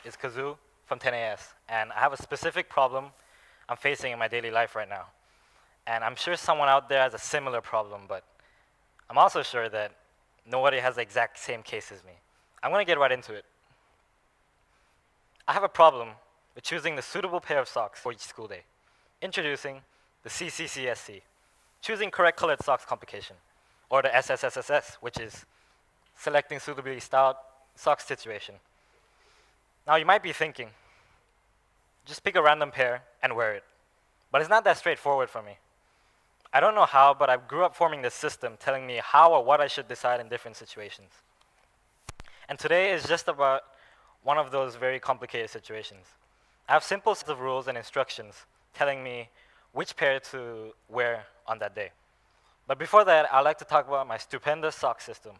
is Kazu from 10AS, and I have a specific problem I'm facing in my daily life right now. And I'm sure someone out there has a similar problem, but I'm also sure that nobody has the exact same case as me. I'm going to get right into it. I have a problem with choosing the suitable pair of socks for each school day. Introducing the CCCSC, choosing correct colored socks complication, or the SSSSS, which is selecting suitably styled socks situation. Now you might be thinking, just pick a random pair and wear it. But it's not that straightforward for me. I don't know how, but I grew up forming this system telling me how or what I should decide in different situations. And today is just about one of those very complicated situations. I have simple sets of rules and instructions telling me which pair to wear on that day. But before that, I'd like to talk about my stupendous sock system,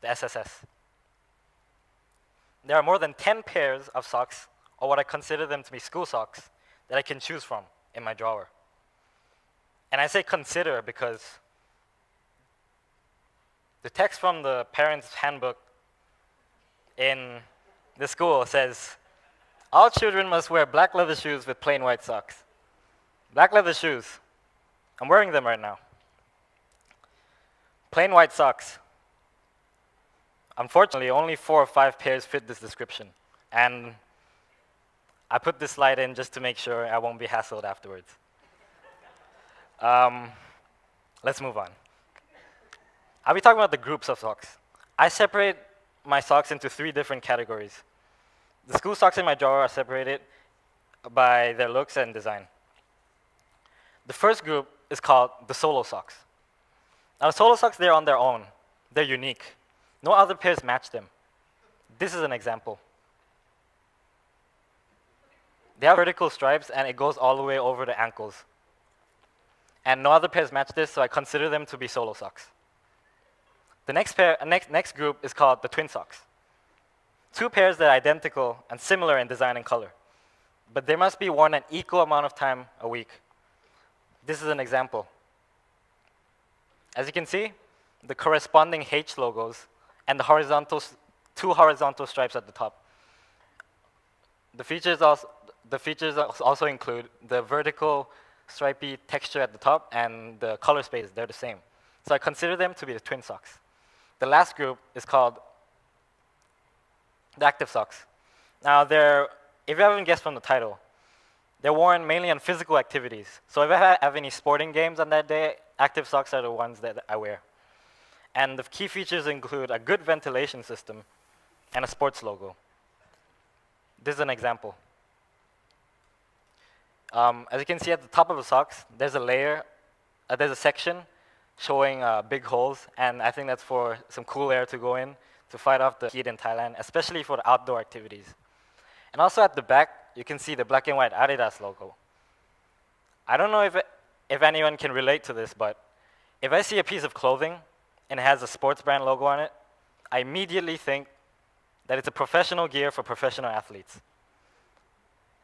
the SSS. There are more than 10 pairs of socks, or what I consider them to be school socks, that I can choose from in my drawer. And I say consider because the text from the parents' handbook in the school says, all children must wear black leather shoes with plain white socks. Black leather shoes. I'm wearing them right now. Plain white socks. Unfortunately, only 4 or 5 pairs fit this description. And I put this slide in just to make sure I won't be hassled afterwards. Let's move on. I'll be talking about the groups of socks. I separate my socks into 3 different categories. The school socks in my drawer are separated by their looks and design. The first group is called the solo socks. Now, the solo socks, they're on their own. They're unique. No other pairs match them. This is an example. They have vertical stripes, and it goes all the way over the ankles. And no other pairs match this, so I consider them to be solo socks. The next group is called the twin socks. 2 pairs that are identical and similar in design and color, but they must be worn an equal amount of time a week. This is an example. As you can see, the corresponding H logos and the 2 horizontal stripes at the top. The features also include the vertical stripy texture at the top and the color space, they're the same. So I consider them to be the twin socks. The last group is called the active socks. Now, if you haven't guessed from the title, they're worn mainly on physical activities. So if I have any sporting games on that day, active socks are the ones that I wear. And the key features include a good ventilation system and a sports logo. This is an example. As you can see at the top of the socks, there's a section showing big holes, and I think that's for some cool air to go in to fight off the heat in Thailand, especially for the outdoor activities. And also at the back, you can see the black and white Adidas logo. I don't know if anyone can relate to this, but if I see a piece of clothing and it has a sports brand logo on it, I immediately think that it's a professional gear for professional athletes.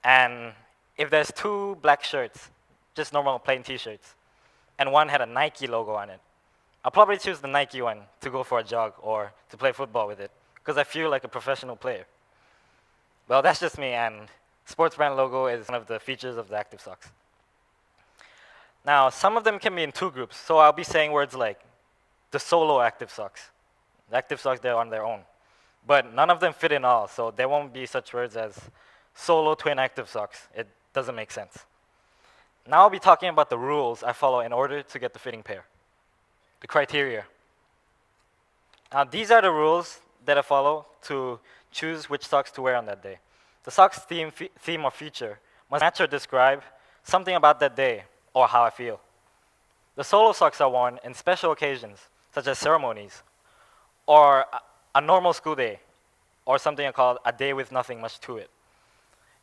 And if there's 2 black shirts, just normal plain t-shirts, and one had a Nike logo on it, I'll probably choose the Nike one to go for a jog or to play football with it, because I feel like a professional player. Well, that's just me, and sports brand logo is one of the features of the active socks. Now, some of them can be in 2 groups, so I'll be saying words like the solo active socks. The active socks, they're on their own. But none of them fit in all, so there won't be such words as solo twin active socks. It doesn't make sense. Now I'll be talking about the rules I follow in order to get the fitting pair. The criteria. Now, these are the rules that I follow to choose which socks to wear on that day. The socks theme or feature must match or describe something about that day or how I feel. The solo socks are worn in special occasions, such as ceremonies, or a normal school day, or something I call a day with nothing much to it.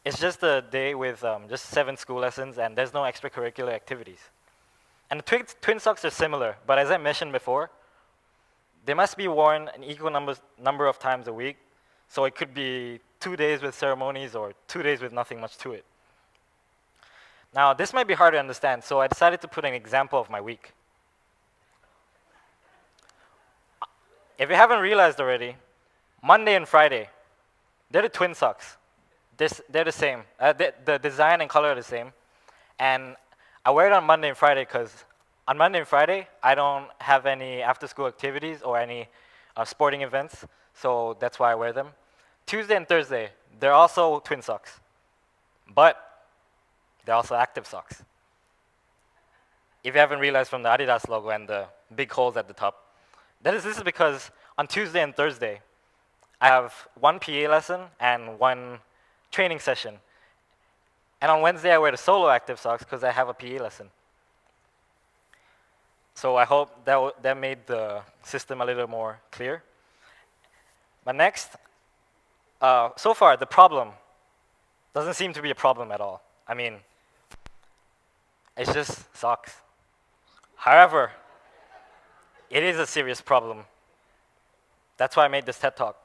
It's just a day with just 7 school lessons, and there's no extracurricular activities. And the twin socks are similar, but as I mentioned before, they must be worn an equal number of times a week, so it could be 2 days with ceremonies or 2 days with nothing much to it. Now, this might be hard to understand, so I decided to put an example of my week. If you haven't realized already, Monday and Friday, they're the twin socks. They're the same. The design and color are the same. And I wear it on Monday and Friday because on Monday and Friday, I don't have any after-school activities or any sporting events, so that's why I wear them. Tuesday and Thursday, they're also twin socks, but they're also active socks. If you haven't realized from the Adidas logo and the big holes at the top, this is because on Tuesday and Thursday, I have one PE lesson and one training session. And on Wednesday, I wear the solo active socks because I have a PE lesson. So I hope that made the system a little more clear. But next, so far, the problem doesn't seem to be a problem at all. I mean, it's just socks. However, it is a serious problem. That's why I made this TED Talk.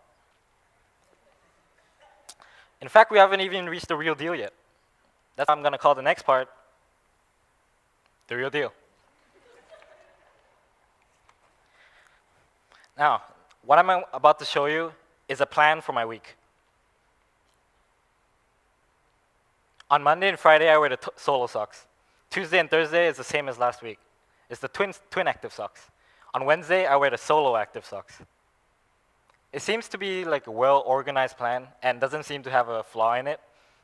In fact, we haven't even reached the real deal yet. That's what I'm going to call the next part, the real deal. Now, what I'm about to show you is a plan for my week. On Monday and Friday, I wear the solo socks. Tuesday and Thursday is the same as last week. It's the twin active socks. On Wednesday, I wear the solo active socks. It seems to be like a well-organized plan and doesn't seem to have a flaw in it,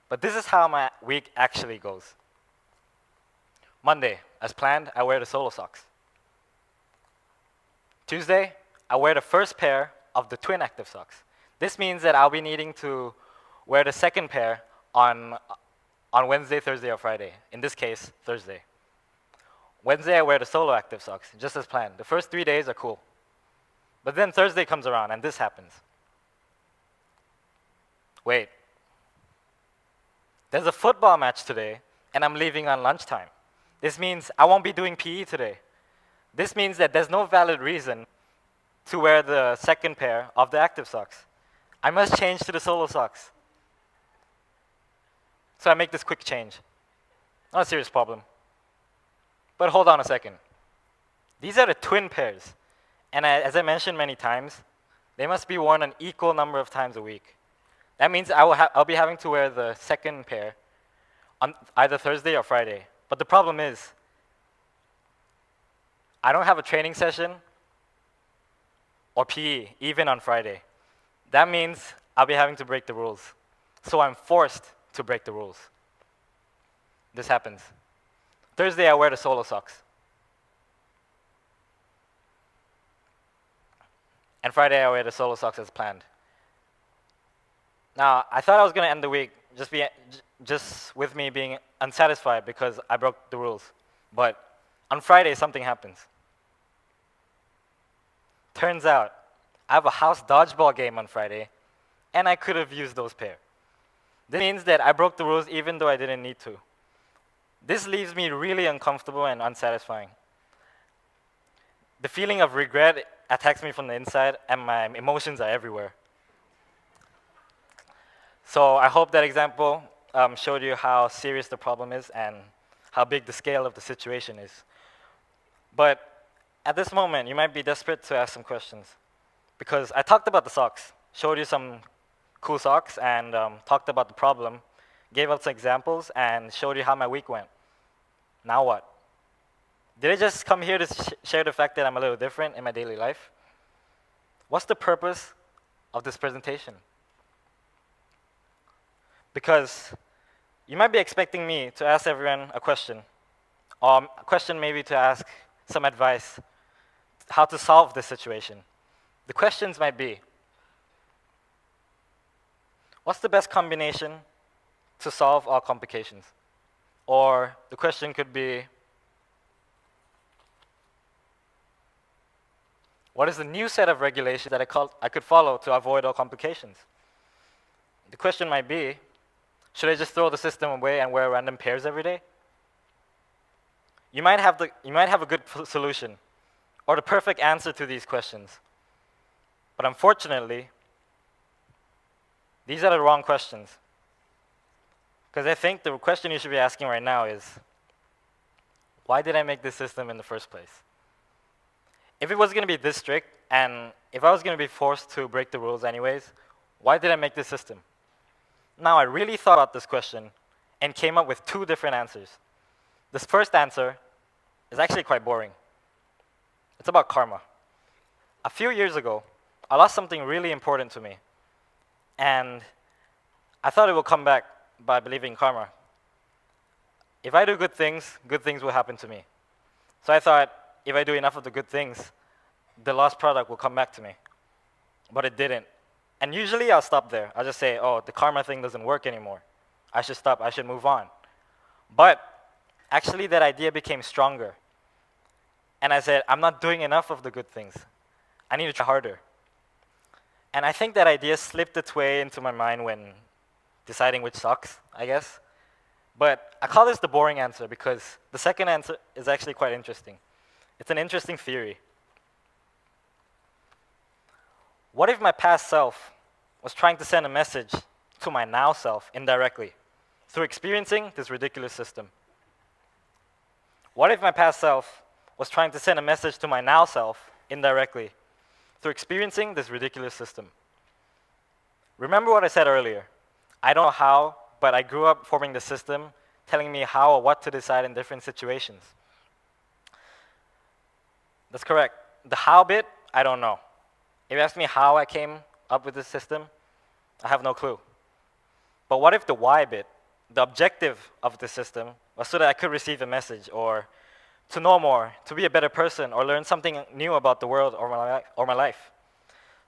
but this is how my week actually goes. Monday, as planned, I wear the solo socks. Tuesday, I wear the first pair of the twin active socks. This means that I'll be needing to wear the second pair on Wednesday, Thursday, or Friday. In this case, Thursday. Wednesday, I wear the solo active socks, just as planned. The first 3 days are cool. But then Thursday comes around, and this happens. Wait. There's a football match today, and I'm leaving on lunchtime. This means I won't be doing PE today. This means that there's no valid reason to wear the second pair of the active socks. I must change to the solo socks. So I make this quick change. Not a serious problem. But hold on a second. These are the twin pairs. And as I mentioned many times, they must be worn an equal number of times a week. That means I'll be having to wear the second pair on either Thursday or Friday. But the problem is, I don't have a training session or PE, even on Friday. That means I'll be having to break the rules. So I'm forced to break the rules. This happens. Thursday, I wear the solo socks. And Friday, I wear the solo socks as planned. Now, I thought I was going to end the week just with me being unsatisfied because I broke the rules. But on Friday, something happens. Turns out, I have a house dodgeball game on Friday, and I could have used those pair. This means that I broke the rules even though I didn't need to. This leaves me really uncomfortable and unsatisfying. The feeling of regret attacks me from the inside, and my emotions are everywhere. So I hope that example showed you how serious the problem is and how big the scale of the situation is. But at this moment, you might be desperate to ask some questions. Because I talked about the socks, showed you some cool socks, and talked about the problem, gave out some examples, and showed you how my week went. Now what? Did I just come here to share the fact that I'm a little different in my daily life? What's the purpose of this presentation? Because you might be expecting me to ask everyone a question, or a question maybe to ask some advice, how to solve this situation. The questions might be, what's the best combination to solve all complications? Or the question could be, what is the new set of regulations that I could follow to avoid all complications? The question might be, should I just throw the system away and wear random pairs every day? You might have a good solution or the perfect answer to these questions. But unfortunately, these are the wrong questions. Because I think the question you should be asking right now is, why did I make this system in the first place? If it was going to be this strict, and if I was going to be forced to break the rules anyways, why did I make this system? Now, I really thought about this question and came up with two different answers. This first answer is actually quite boring. It's about karma. A few years ago, I lost something really important to me, and I thought it would come back by believing karma. If I do good things will happen to me. So I thought, if I do enough of the good things, the lost product will come back to me. But it didn't. And usually I'll stop there. I'll just say, oh, the karma thing doesn't work anymore. I should stop, I should move on. But actually that idea became stronger. And I said, I'm not doing enough of the good things. I need to try harder. And I think that idea slipped its way into my mind when deciding which socks, I guess. But I call this the boring answer because the second answer is actually quite interesting. It's an interesting theory. What if my past self was trying to send a message to my now self indirectly through experiencing this ridiculous system? What if my past self was trying to send a message to my now self indirectly through experiencing this ridiculous system? Remember what I said earlier. I don't know how, but I grew up forming the system telling me how or what to decide in different situations. That's correct. The how bit, I don't know. If you ask me how I came up with this system, I have no clue. But what if the why bit, the objective of the system, was so that I could receive a message or to know more, to be a better person, or learn something new about the world or my life?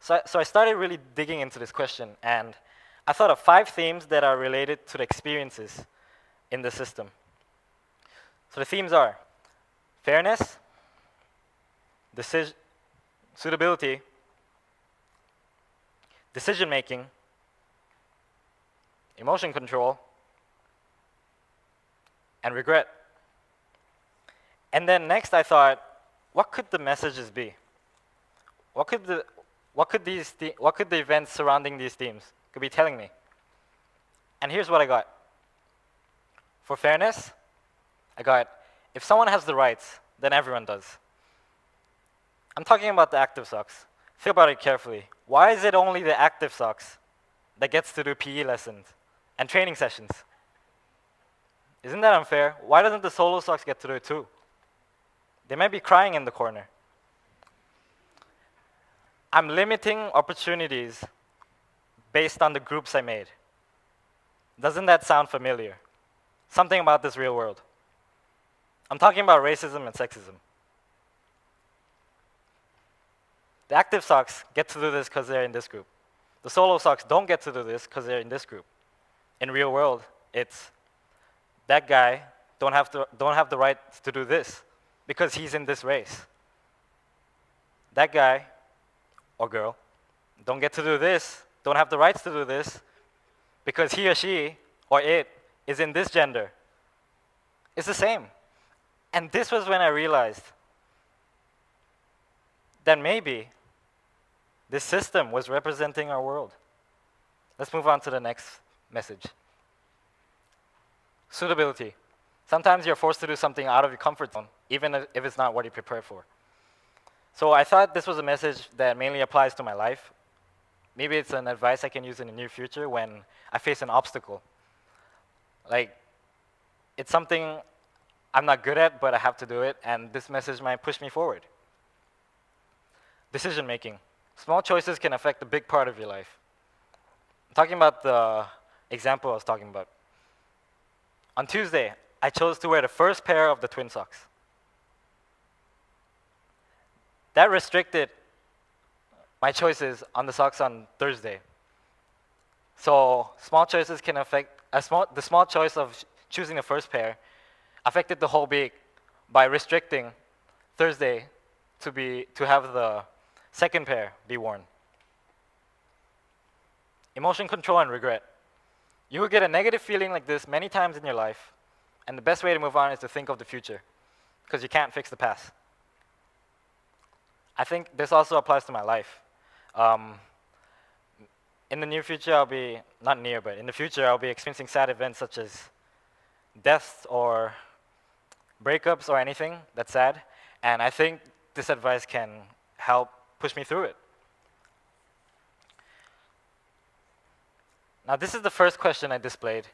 So I started really digging into this question, and I thought of 5 themes that are related to the experiences in the system. So the themes are fairness, suitability, decision-making, emotion control, and regret. And then next I thought, what could the messages be? What could the events surrounding these themes could be telling me? And here's what I got. For fairness, I got, if someone has the rights, then everyone does. I'm talking about the active socks. Think about it carefully. Why is it only the active socks that gets to do PE lessons and training sessions? Isn't that unfair? Why doesn't the solo socks get to do it too? They might be crying in the corner. I'm limiting opportunities based on the groups I made. Doesn't that sound familiar? Something about this real world. I'm talking about racism and sexism. The active socks get to do this because they're in this group. The solo socks don't get to do this because they're in this group. In real world, it's that guy don't have the right to do this because he's in this race. That guy or girl don't get to do this, don't have the rights to do this because he or she or it is in this gender. It's the same. And this was when I realized that maybe this system was representing our world. Let's move on to the next message. Suitability. Sometimes you're forced to do something out of your comfort zone, even if it's not what you prepared for. So I thought this was a message that mainly applies to my life. Maybe it's an advice I can use in the near future when I face an obstacle. Like, it's something I'm not good at, but I have to do it, and this message might push me forward. Decision making. Small choices can affect a big part of your life. I'm talking about the example I was talking about. On Tuesday, I chose to wear the first pair of the twin socks. That restricted my choices on the socks on Thursday. So small choices can affect, the small choice of choosing the first pair affected the whole week by restricting Thursday to have the second pair be worn. Emotion control and regret. You will get a negative feeling like this many times in your life, and the best way to move on is to think of the future, because you can't fix the past. I think this also applies to my life. In the near future, in the future, I'll be experiencing sad events such as deaths or breakups or anything that's sad, and I think this advice can help push me through it. Now this is the first question I displayed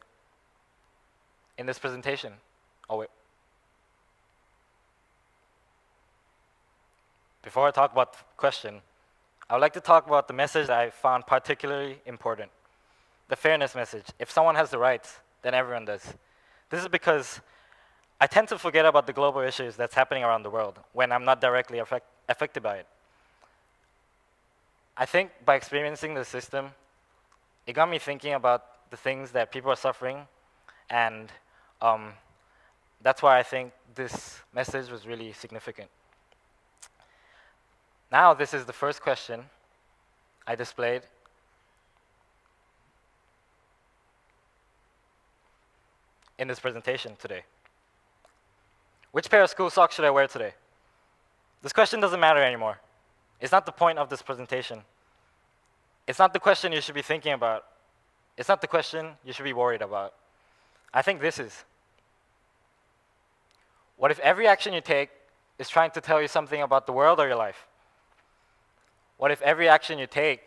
in this presentation. Oh wait. Before I talk about the question, I would like to talk about the message that I found particularly important. The fairness message. If someone has the rights, then everyone does. This is because I tend to forget about the global issues that's happening around the world when I'm not directly affected by it. I think by experiencing the system, it got me thinking about the things that people are suffering, and that's why I think this message was really significant. Now this is the first question I displayed. In this presentation today. Which pair of school socks should I wear today? This question doesn't matter anymore. It's not the point of this presentation. It's not the question you should be thinking about. It's not the question you should be worried about. I think this is. What if every action you take is trying to tell you something about the world or your life? What if every action you take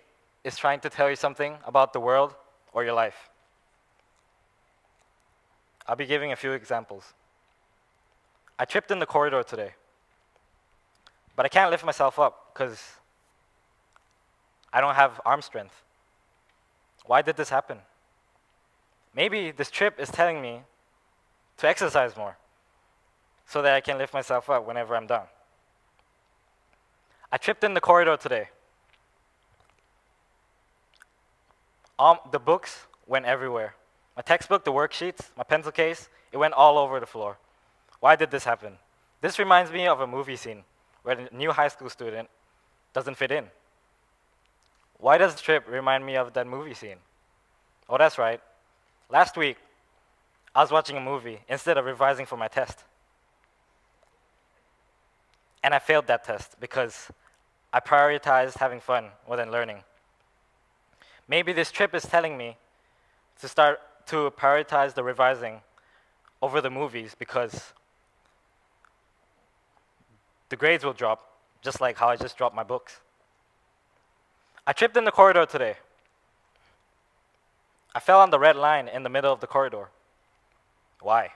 is trying to tell you something about the world or your life? I'll be giving a few examples. I tripped in the corridor today, but I can't lift myself up because I don't have arm strength. Why did this happen? Maybe this trip is telling me to exercise more so that I can lift myself up whenever I'm done. I tripped in the corridor today. The books went everywhere. My textbook, the worksheets, my pencil case, it went all over the floor. Why did this happen? This reminds me of a movie scene where a new high school student doesn't fit in. Why does the trip remind me of that movie scene? Oh, that's right. Last week, I was watching a movie instead of revising for my test. And I failed that test because I prioritized having fun more than learning. Maybe this trip is telling me to prioritize the revising over the movies because the grades will drop, just like how I just dropped my books. I tripped in the corridor today. I fell on the red line in the middle of the corridor. Why?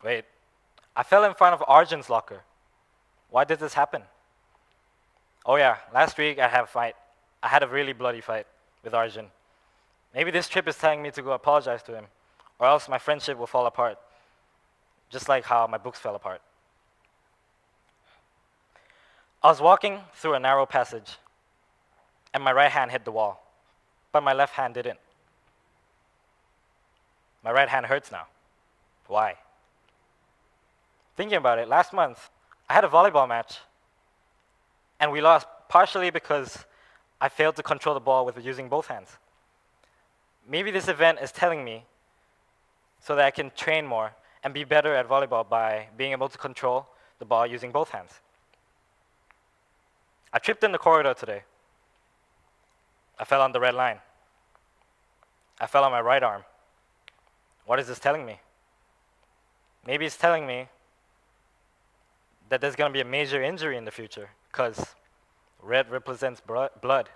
Wait, I fell in front of Arjun's locker. Why did this happen? Oh yeah, last week I had a really bloody fight with Arjun. Maybe this trip is telling me to go apologize to him, or else my friendship will fall apart, just like how my books fell apart. I was walking through a narrow passage, and my right hand hit the wall, but my left hand didn't. My right hand hurts now. Why? Thinking about it, last month, I had a volleyball match, and we lost partially because I failed to control the ball with using both hands. Maybe this event is telling me so that I can train more and be better at volleyball by being able to control the ball using both hands. I tripped in the corridor today. I fell on the red line. I fell on my right arm. What is this telling me? Maybe it's telling me that there's going to be a major injury in the future because red represents blood.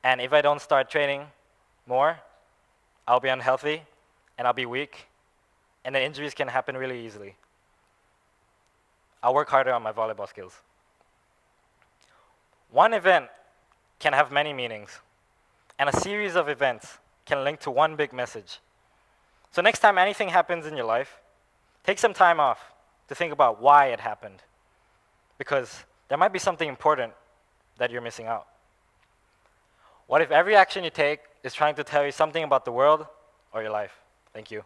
And if I don't start training more, I'll be unhealthy and I'll be weak, and the injuries can happen really easily. I'll work harder on my volleyball skills. One event can have many meanings, and a series of events can link to one big message. So next time anything happens in your life, take some time off to think about why it happened, because there might be something important that you're missing out. What if every action you take is trying to tell you something about the world or your life? Thank you.